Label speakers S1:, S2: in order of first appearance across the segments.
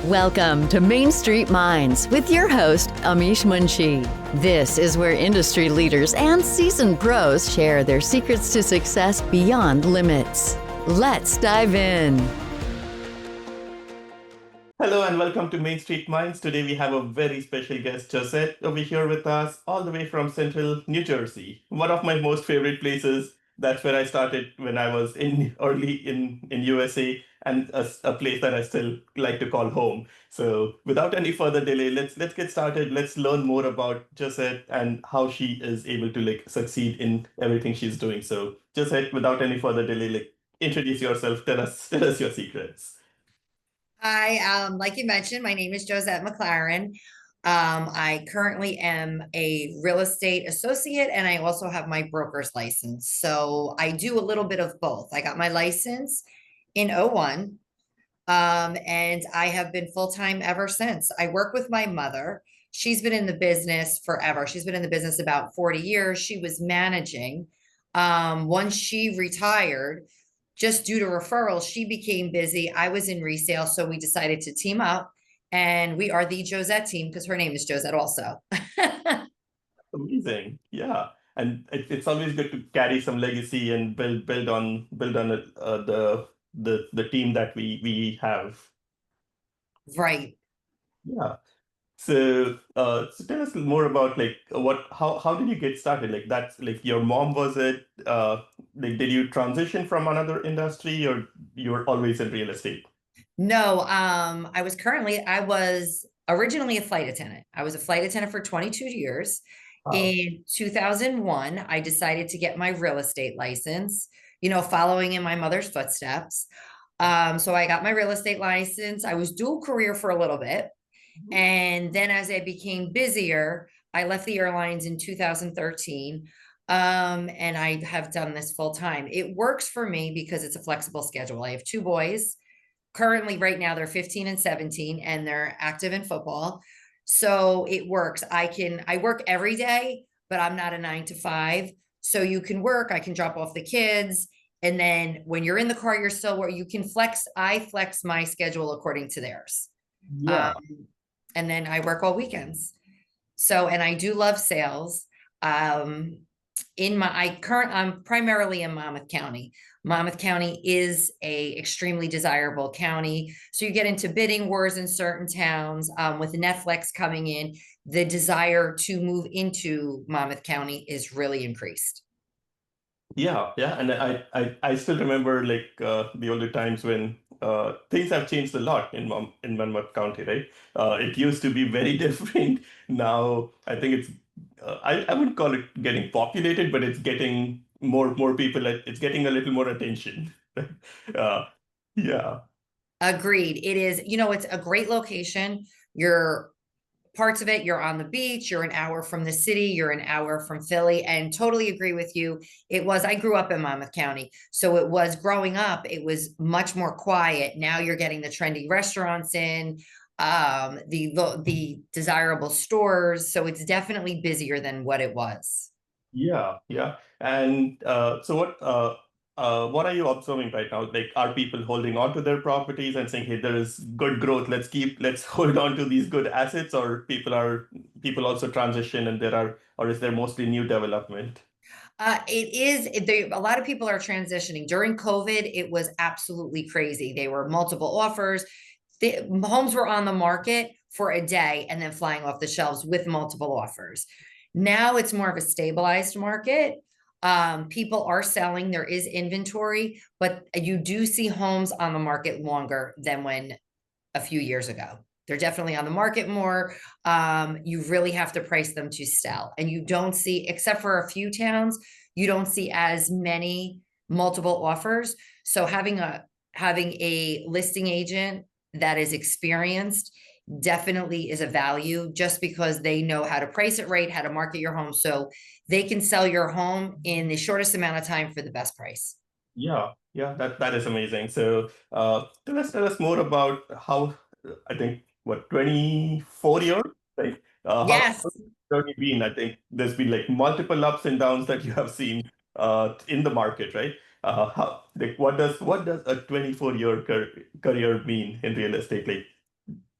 S1: Welcome to Main Street Minds with your host, Amish Munshi. This is where industry leaders and seasoned pros share their secrets to success beyond limits. Let's dive in.
S2: Hello and welcome to Main Street Minds. Today we have a very special guest, Josette, over here with us, all the way from central New Jersey. One of my most favorite places. That's where I started when I was early in USA, and a place that I still like to call home. So without any further delay, let's get started. Let's learn more about Josette and how she is able to succeed in everything she's doing. So Josette, without any further delay, introduce yourself. Tell us your secrets.
S3: Hi, like you mentioned, my name is Josette McLaren. I currently am a real estate associate and I also have my broker's license. So I do a little bit of both. I got my license in '01, and I have been full-time ever since. I work with my mother. She's been in the business forever. She's been in the business about 40 years. She was managing. Once she retired, just due to referrals, she became busy. I was in resale, so we decided to team up, and we are the Josette team because her name is Josette also.
S2: Amazing. Yeah. And it's always good to carry some legacy and build on the team that we have.
S3: Right.
S2: Yeah. So tell us more about how did you get started? Like that's like your mom was it did you transition from another industry or you were always in real estate?
S3: No, I was originally a flight attendant. I was a flight attendant for 22 years.
S2: Wow.
S3: In 2001, I decided to get my real estate license, following in my mother's footsteps. So I got my real estate license. I was dual career for a little bit. And then as I became busier, I left the airlines in 2013. And I have done this full time. It works for me because it's a flexible schedule. I have two boys. Currently, right now, they're 15 and 17, and they're active in football. So it works. I work every day, but I'm not a 9 to 5. So you can work, I can drop off the kids. And then when you're in the car, you're still where you can flex. I flex my schedule according to theirs. Um,
S2: Yeah.
S3: and then I work all weekends. So, and I do love sales. Um, I'm primarily in Monmouth County. Monmouth County is a extremely desirable county. So you get into bidding wars in certain towns. With Netflix coming in, the desire to move into Monmouth County is really increased.
S2: Yeah, and I still remember the older times when things have changed a lot in Monmouth County, right? It used to be very different. Now I think it's I wouldn't call it getting populated, but it's getting more people. It's getting a little more attention. uh, yeah,
S3: Agreed. It is, it's a great location. You're parts of it, you're on the beach, you're an hour from the city, you're an hour from Philly, and totally agree with you. I grew up in Monmouth County. So it was growing up, it was much more quiet. Now you're getting the trendy restaurants in, the desirable stores. So it's definitely busier than what it was.
S2: yeah. And what are you observing right now? Like, are people holding on to their properties and saying, "Hey, there is good growth. Let's hold on to these good assets," or people also transition and or is there mostly new development?
S3: A lot of people are transitioning. During COVID, it was absolutely crazy. They were multiple offers. The homes were on the market for a day and then flying off the shelves with multiple offers. Now it's more of a stabilized market. People are selling, there is inventory, but you do see homes on the market longer than when a few years ago. They're definitely on the market more. You really have to price them to sell. And you don't see, except for a few towns, you don't see as many multiple offers. So having a listing agent that is experienced definitely is a value, just because they know how to price it right, how to market your home. So they can sell your home in the shortest amount of time for the best price.
S2: Yeah, that is amazing. So, tell us more about how I think what 24 years, right? How
S3: Yes.
S2: have you been? I think there's been like multiple ups and downs that you have seen in the market, right? What does a 24-year career mean in real estate? Like,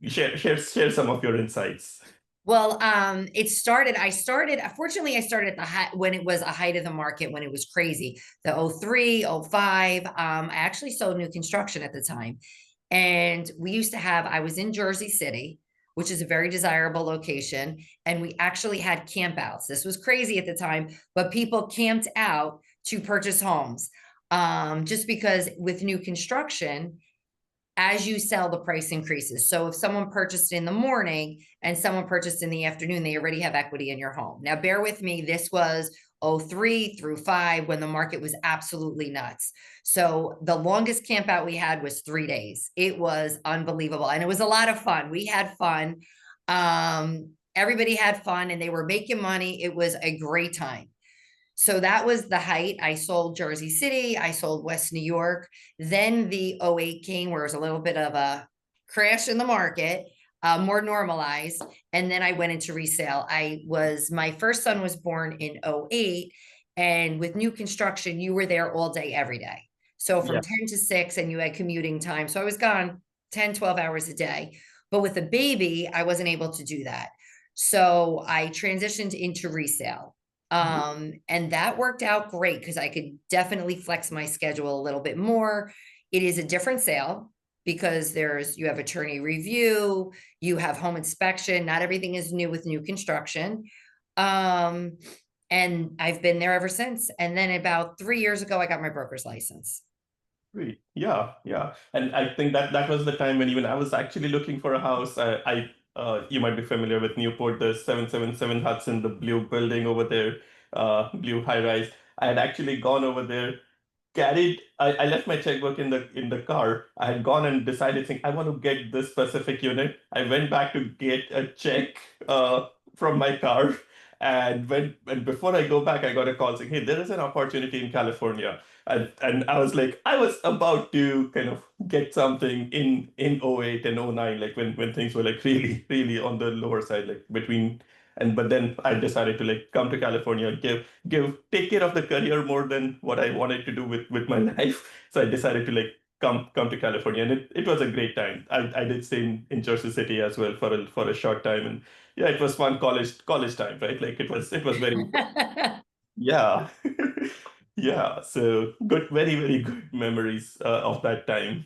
S2: Share some of your insights.
S3: Well, fortunately, I started at the height when it was a height of the market, when it was crazy, the 03, 05. I actually sold new construction at the time. And I was in Jersey City, which is a very desirable location. And we actually had campouts. This was crazy at the time, but people camped out to purchase homes. Just because with new construction, as you sell, the price increases. So if someone purchased in the morning and someone purchased in the afternoon, they already have equity in your home. Now, bear with me. This was 03 through 5 when the market was absolutely nuts. So the longest camp out we had was 3 days. It was unbelievable. And it was a lot of fun. We had fun. Everybody had fun and they were making money. It was a great time. So that was the height. I sold Jersey City. I sold West New York. Then the 08 came, where it was a little bit of a crash in the market, more normalized. And then I went into resale. My first son was born in 08. And with new construction, you were there all day, every day. So from 10 to 6, and you had commuting time. So I was gone 10, 12 hours a day. But with a baby, I wasn't able to do that. So I transitioned into resale. And that worked out great because I could definitely flex my schedule a little bit more. It is a different sale because you have attorney review, you have home inspection. Not everything is new with new construction. And I've been there ever since. And then about 3 years ago, I got my broker's license.
S2: Great. Yeah, yeah. And I think that was the time when even I was actually looking for a house. You might be familiar with Newport, the 777 Hudson, the blue building over there, blue high rise. I had actually gone over there, I left my checkbook in the car. I had gone and decided, think I want to get this specific unit. I went back to get a check from my car. And before I go back, I got a call saying, hey, there is an opportunity in California. And I was like, I was about to kind of get something in 08 and 09, like when things were like really, really on the lower side, like but then I decided to like come to California, take care of the career more than what I wanted to do with my life. So I decided to like come to California, and it was a great time. I did stay in Jersey City as well for a short time, and yeah, it was fun college time, right? Like it was very yeah. Yeah, so good, very, very good memories of that time.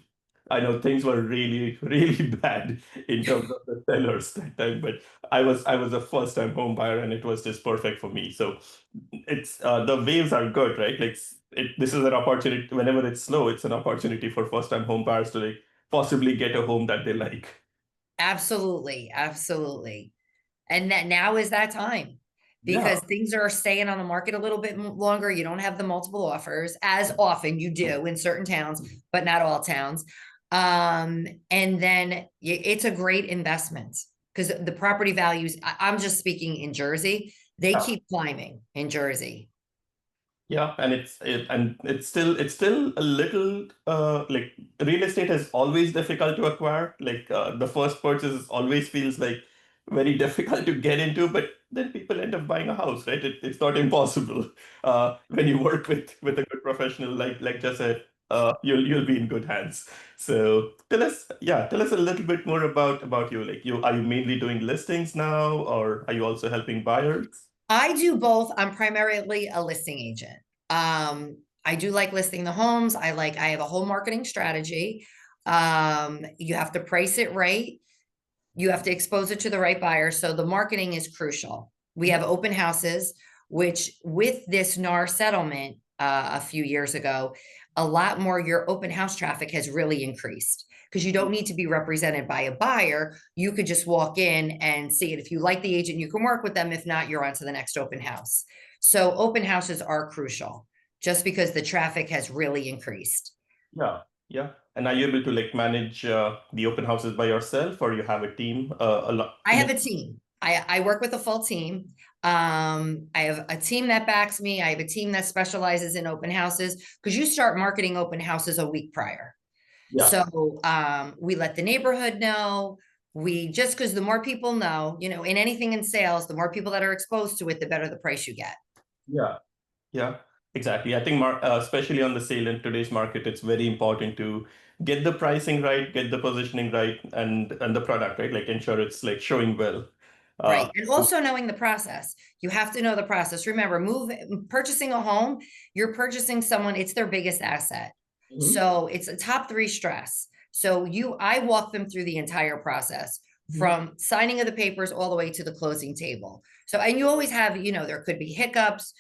S2: I know things were really, really bad in terms of the sellers that time, but I was a first time home buyer and it was just perfect for me. So it's the waves are good, right? Like this is an opportunity. Whenever it's slow, it's an opportunity for first time home buyers to like possibly get a home that they like.
S3: Absolutely. Absolutely. And that now is that time because
S2: Yeah.
S3: things are staying on the market a little bit longer. You don't have the multiple offers as often. You do in certain towns, but not all towns. And then it's a great investment because the property values, I'm just speaking in Jersey, they keep climbing in Jersey.
S2: Yeah, and it's still a little like real estate is always difficult to acquire. Like the first purchase always feels like very difficult to get into, but then people end up buying a house, right? It's not impossible. When you work with a good professional like Josette, you'll be in good hands. So tell us a little bit more about you. Like are you mainly doing listings now, or are you also helping buyers?
S3: I do both. I'm primarily a listing agent. I do like listing the homes. I have a whole marketing strategy. You have to price it right. You have to expose it to the right buyer. So the marketing is crucial. We have open houses, which with this NAR settlement a few years ago, a lot more your open house traffic has really increased because you don't need to be represented by a buyer. You could just walk in and see it. If you like the agent, you can work with them. If not, you're on to the next open house. So open houses are crucial just because the traffic has really increased.
S2: Yeah, yeah. And are you able to like manage the open houses by yourself, or you have a team? A lot.
S3: I have a team. I work with a full team. I have a team that backs me. I have a team that specializes in open houses because you start marketing open houses a week prior.
S2: Yeah,
S3: So we let the neighborhood know. Just because the more people know, in anything in sales, the more people that are exposed to it, the better the price you get.
S2: yeah, yeah. Exactly. I think, especially on the sale in today's market, it's very important to get the pricing right, get the positioning right, and the product right. Like ensure it's like showing well.
S3: Right.
S2: Uh,
S3: And also knowing the process. You have to know the process. Remember, purchasing a home, you're purchasing someone, it's their biggest asset.
S2: Mhm.
S3: So it's a top three stress. So I walk them through the entire process from signing of the papers all the way to the closing table. So, and you always have, there could be hiccups.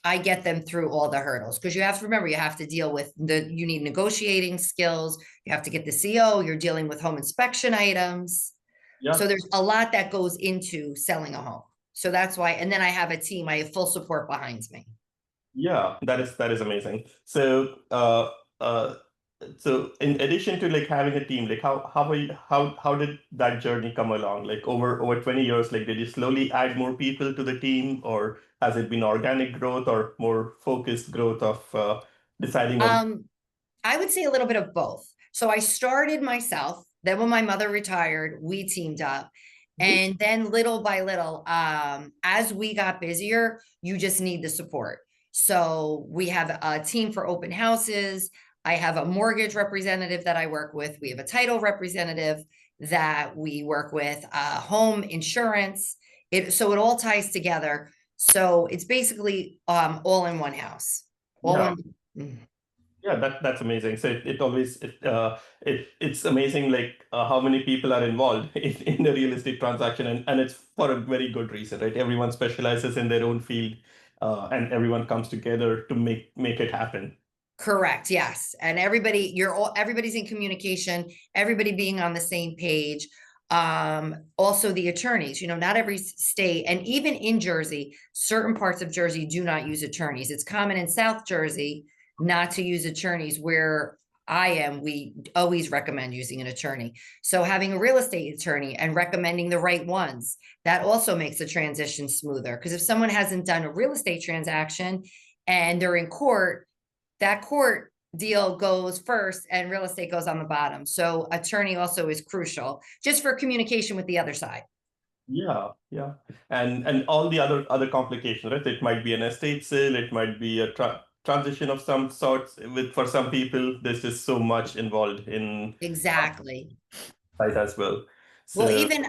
S3: I get them through all the hurdles because you have to remember, you have to deal with you need negotiating skills. You have to get the CO. You're dealing with home inspection items.
S2: Yeah.
S3: So there's a lot that goes into selling a home. So that's why, and then I have a team, I have full support behind me.
S2: Yeah, that is amazing. Uh, so in addition to like having a team, like how did that journey come along? Like over 20 years, like did you slowly add more people to the team, or has it been organic growth or more focused growth of deciding on?
S3: Um, I would say a little bit of both. So I started myself. Then when my mother retired, we teamed up.
S2: Mhm.
S3: And then little by little, as we got busier, you just need the support. So we have a team for open houses. I have a mortgage representative that I work with. We have a title representative that we work with, home insurance. So it all ties together. So it's basically all in one house. All
S2: Yeah.
S3: in. Mm.
S2: Yeah, that's amazing. So it always it's amazing like how many people are involved in the real estate transaction, and it's for a very good reason, right? Everyone specializes in their own field, and everyone comes together to make it happen.
S3: Correct. Yes. And everybody's in communication, everybody being on the same page. Also the attorneys, not every state, and even in Jersey, certain parts of Jersey do not use attorneys. It's common in South Jersey not to use attorneys. Where I am, we always recommend using an attorney. So having a real estate attorney and recommending the right ones, that also makes the transition smoother. Because if someone hasn't done a real estate transaction and they're in court, that court deal goes first and real estate goes on the bottom. So attorney also is crucial just for communication with the other side.
S2: Yeah, yeah, and all the other complications, right? It might be an estate sale, it might be a transition of some sorts. With for some people, there's just so much involved in
S3: Exactly.
S2: that as well.
S3: Well,
S2: So
S3: even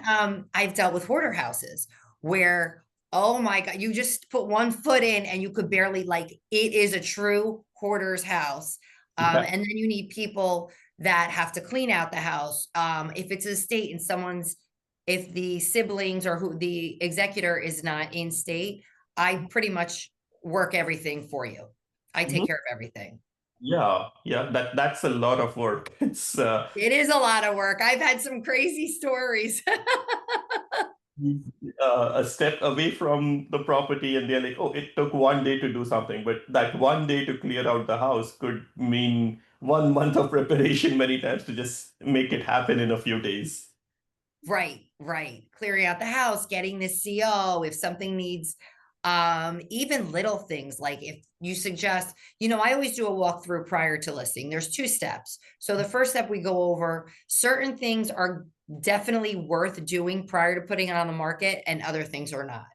S3: I've dealt with hoarder houses where, oh my God, you just put one foot in and you could barely, like, it is a true hoarder's house.
S2: yeah.
S3: And then you need people that have to clean out the house. If it's a state and if the siblings or who the executor is not in state, I pretty much work everything for you. I take care of everything.
S2: Yeah, yeah, that's a lot of work. It's
S3: It is a lot of work. I've had some crazy stories.
S2: a step away from the property, and they're like, oh, it took one day to do something, but that one day to clear out the house could mean 1 month of preparation many times to just make it happen in a few days.
S3: Right, right. Clearing out the house, getting the CO, if something needs, even little things like if you suggest, I always do a walkthrough prior to listing. There's two steps. So the first step we go over certain things are definitely worth doing prior to putting it on the market, and other things are not.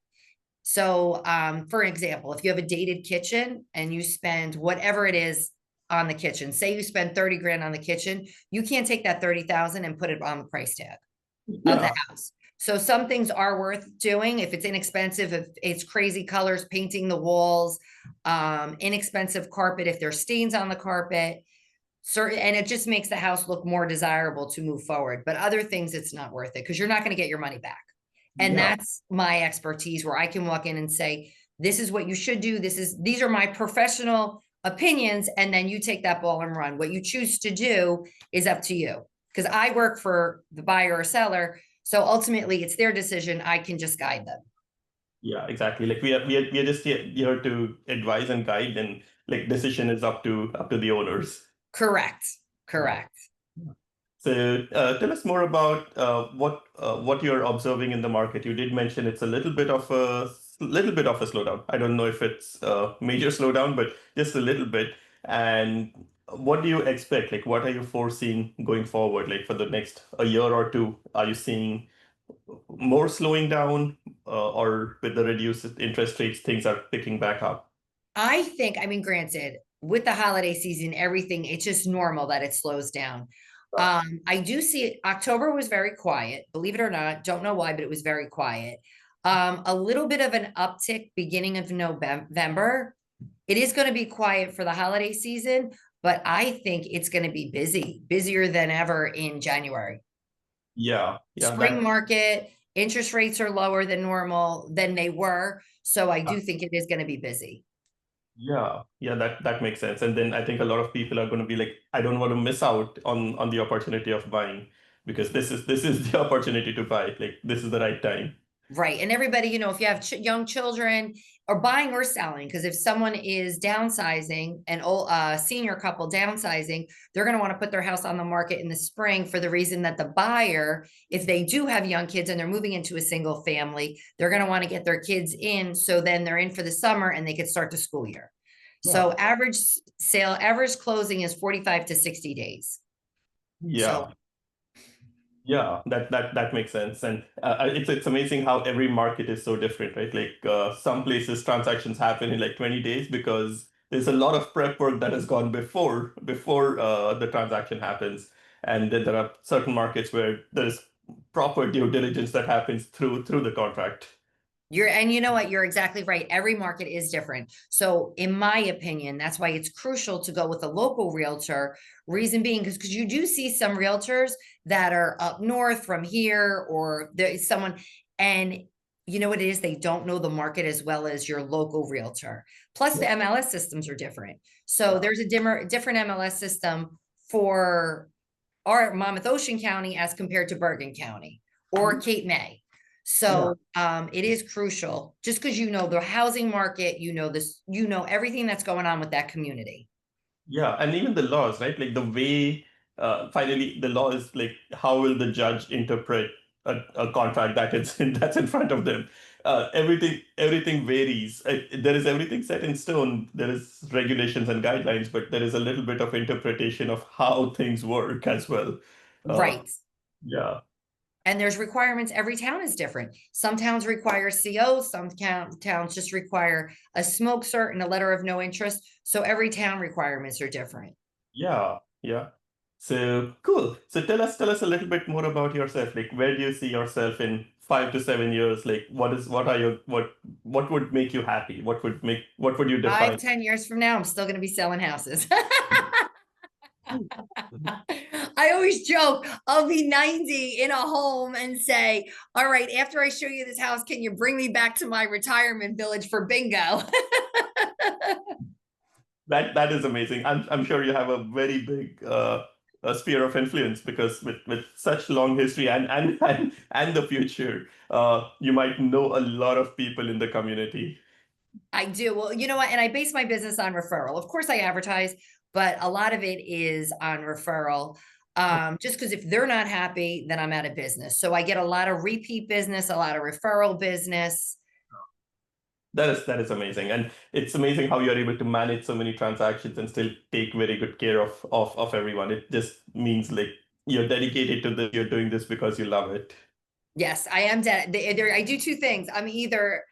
S3: So, for example, if you have a dated kitchen and you spend whatever it is on the kitchen, say you spend 30 grand on the kitchen, you can't take that 30,000 and put it on the price tag of the
S2: Yeah.
S3: house. So some things are worth doing if it's inexpensive, if it's crazy colors, painting the walls, inexpensive carpet, if there's stains on the carpet, certain, and it just makes the house look more desirable to move forward. But other things, it's not worth it because you're not going to get your money back. And
S2: Yeah.
S3: that's my expertise where I can walk in and say, this is what you should do. These are my professional opinions. And then you take that ball and run. What you choose to do is up to you. Because I work for the buyer or seller. So ultimately it's their decision. I can just guide them.
S2: Yeah, exactly. Like we are just here to advise and guide, and like decision is up to the owners.
S3: Correct.
S2: Yeah.
S3: Correct.
S2: So tell us more about what you're observing in the market. You did mention it's a little bit of a slowdown. I don't know if it's a major slowdown, but just a little bit. And what do you expect? Like, what are you foreseeing going forward? Like for the next a year or two, are you seeing more slowing down? or with the reduced interest rates, things are picking back up?
S3: I think, I mean, granted, with the holiday season, everything, it's just normal that it slows down. I do see it. October was very quiet, believe it or not. Don't know why, but it was very quiet. A little bit of an uptick beginning of November. It is going to be quiet for the holiday season, but I think it's going to be busy, busier than ever in January.
S2: Yeah,
S3: Spring market, interest rates are lower than normal than they were. So I do think it is going to be busy.
S2: that makes sense. And then I think a lot of people are going to be like, I don't want to miss out on the opportunity of buying because this is the opportunity to buy. Like this is the right time.
S3: Right. And everybody, if you have young children or buying or selling, because if someone is downsizing, an old senior couple downsizing, they're going to want to put their house on the market in the spring for the reason that the buyer, if they do have young kids and they're moving into a single family, they're going to want to get their kids in. So then they're in for the summer and they could start the school year. So average closing is 45 to 60 days.
S2: Yeah. Yeah, that makes sense, and it's amazing how every market is so different, right? Like some places transactions happen in like 20 days because there's a lot of prep work that has gone before the transaction happens, and then there are certain markets where there's proper due diligence that happens through the contract.
S3: And you know what? You're exactly right. Every market is different. So in my opinion, that's why it's crucial to go with a local realtor. Reason being, because you do see some realtors that are up north from here, or there's someone, and you know what it is? They don't know the market as well as your local realtor. Plus the MLS systems are different. So there's a different MLS system for our Monmouth Ocean County as compared to Bergen County or Cape May. So it is crucial just because you know the housing market, everything that's going on with that community.
S2: Yeah, and even the laws, right? Like the way, finally, the law is like, how will the judge interpret a contract that's in front of them? Everything varies. There is everything set in stone. There is regulations and guidelines, but there is a little bit of interpretation of how things work as well.
S3: Right.
S2: Yeah.
S3: And there's requirements. Every town is different. Some towns require COs, some towns just require a smoke cert and a letter of no interest. So every town requirements are different.
S2: Yeah. So cool. So tell us a little bit more about yourself. Like, where do you see yourself in 5 to 7 years? Like, what would make you happy? What would you define?
S3: 5, 10 years from now, I'm still going to be selling houses. I always joke, I'll be 90 in a home and say, all right, after I show you this house, can you bring me back to my retirement village for bingo?
S2: That is amazing. I'm sure you have a very big a sphere of influence because with such long history and the future, you might know a lot of people in the community.
S3: I do. Well, you know what? And I base my business on referral. Of course, I advertise, but a lot of it is on referral. Just because if they're not happy, then I'm out of business. So I get a lot of repeat business, a lot of referral business.
S2: That is amazing, and it's amazing how you're able to manage so many transactions and still take very good care of everyone. It just means like you're dedicated to this. You're doing this because you love it.
S3: Yes, I am. I do two things. I'm either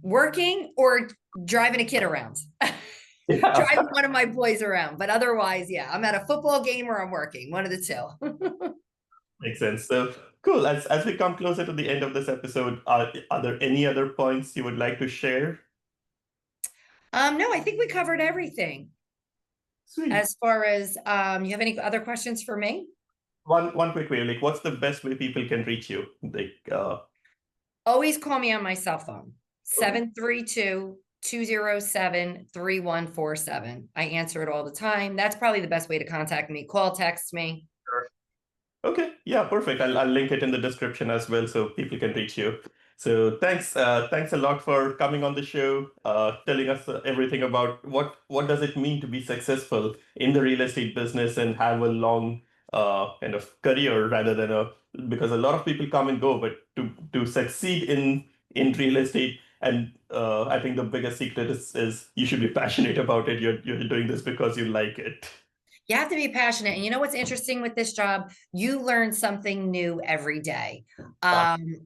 S3: working or driving a kid around.
S2: Yeah.
S3: Driving one of my boys around, but otherwise, yeah, I'm at a football game or I'm working, one of the two.
S2: Makes sense. So cool. As we come closer to the end of this episode, are there any other points you would like to share?
S3: No, I think we covered everything.
S2: Sweet.
S3: As far as you have any other questions for me?
S2: One quick way, like what's the best way people can reach you? Like
S3: Always call me on my cell phone, 732-207-3147. I answer it all the time. That's probably the best way to contact me. Call, text me.
S2: Okay, yeah, perfect. I'll link it in the description as well so people can reach you. So thanks a lot for coming on the show, telling us everything about what does it mean to be successful in the real estate business and have a long kind of career rather than because a lot of people come and go, but to succeed in real estate, and I think the biggest secret is you should be passionate about it. You're doing this because you like it.
S3: You have to be passionate. And you know what's interesting with this job? You learn something new every day.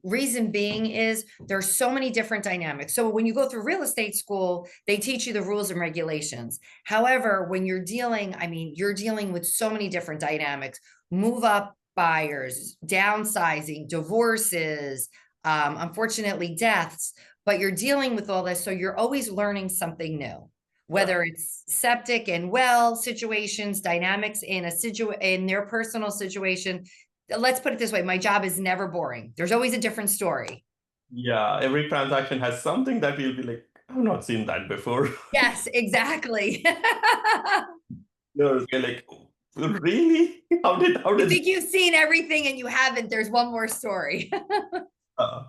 S3: Reason being is there's so many different dynamics. So when you go through real estate school, they teach you the rules and regulations. However, when you're dealing, you're dealing with so many different dynamics, move up buyers, downsizing, divorces, unfortunately deaths, but you're dealing with all this. So you're always learning something new, whether it's septic and well situations, dynamics in in their personal situation. Let's put it this way. My job is never boring. There's always a different story.
S2: Yeah, every transaction has something that we'll be like, I've not seen that before.
S3: Yes, exactly.
S2: You're like, really? How
S3: You
S2: did
S3: think you've seen everything and you haven't. There's one more story.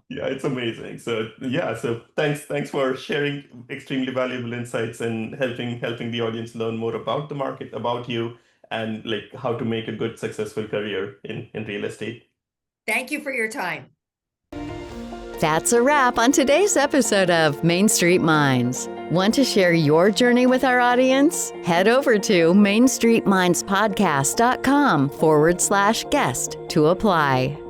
S2: yeah, it's amazing. So yeah, so thanks for sharing extremely valuable insights and helping the audience learn more about the market, about you, and like how to make a good, successful career in real estate.
S3: Thank you for your time.
S1: That's a wrap on today's episode of Main Street Minds. Want to share your journey with our audience? Head over to mainstreetmindspodcast.com/guest to apply.